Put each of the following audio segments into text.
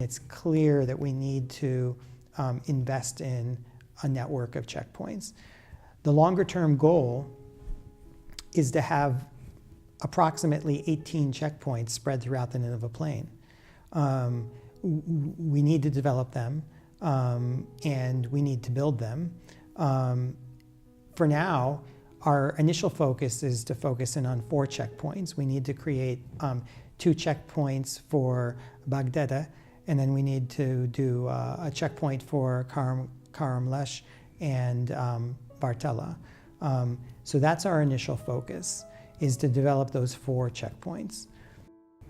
It's clear that we need to invest in a network of checkpoints. The longer-term goal is to have approximately 18 checkpoints spread throughout the Nineveh Plain. We need to develop them, and we need to build them. For now, our initial focus is to focus in on 4 checkpoints. We need to create 2 checkpoints for Baghdad, and then we need to do a checkpoint for Karam Lesh and Bartella. So that's our initial focus, is to develop those 4 checkpoints.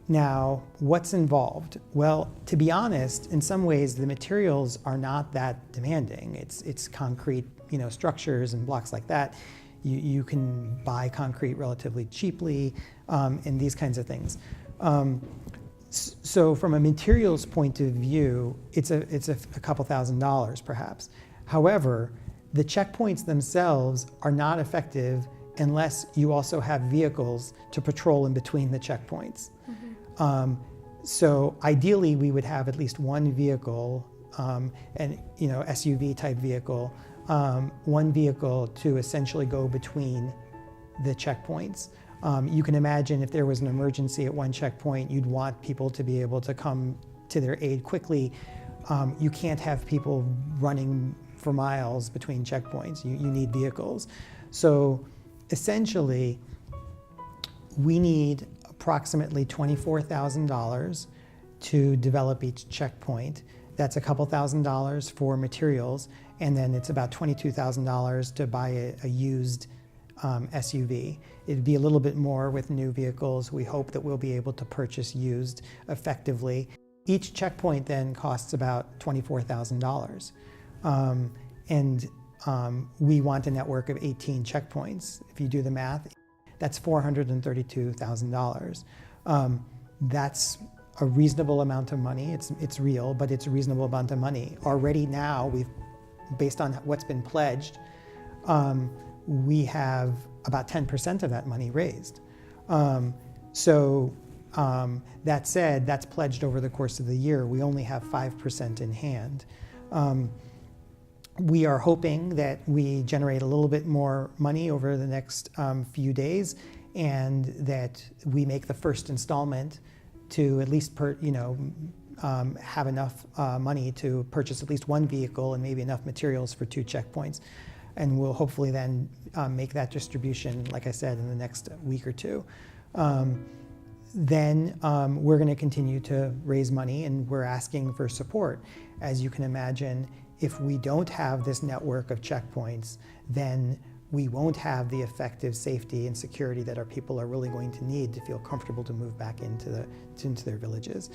Now, what's involved? Well, to be honest, in some ways the materials are not that demanding. It's concrete, structures and blocks like that. You can buy concrete relatively cheaply, and these kinds of things. So from a materials point of view, it's a couple $1,000s perhaps. However, the checkpoints themselves are not effective unless you also have vehicles to patrol in between the checkpoints. Mm-hmm. So ideally, we would have at least one vehicle, and SUV type vehicle, one vehicle to essentially go between the checkpoints. You can imagine if there was an emergency at one checkpoint, you'd want people to be able to come to their aid quickly. You can't have people running for miles between checkpoints. You need vehicles. So essentially, we need approximately $24,000 to develop each checkpoint. That's a couple $1,000s for materials, and then it's about $22,000 to buy a used SUV. It'd be a little bit more with new vehicles. We hope that we'll be able to purchase used effectively. Each checkpoint then costs about $24,000. We want a network of 18 checkpoints. If you do the math, that's $432,000. That's a reasonable amount of money. It's real, but it's a reasonable amount of money. Already now, based on what's been pledged, we have about 10% of that money raised. That said, that's pledged over the course of the year. We only have 5% in hand. We are hoping that we generate a little bit more money over the next few days, and that we make the first installment to at least have enough money to purchase at least one vehicle and maybe enough materials for 2 checkpoints. And we'll hopefully then make that distribution, like I said, in the next week or 2. Then we're going to continue to raise money, and we're asking for support. As you can imagine, if we don't have this network of checkpoints, then we won't have the effective safety and security that our people are really going to need to feel comfortable to move back into their villages.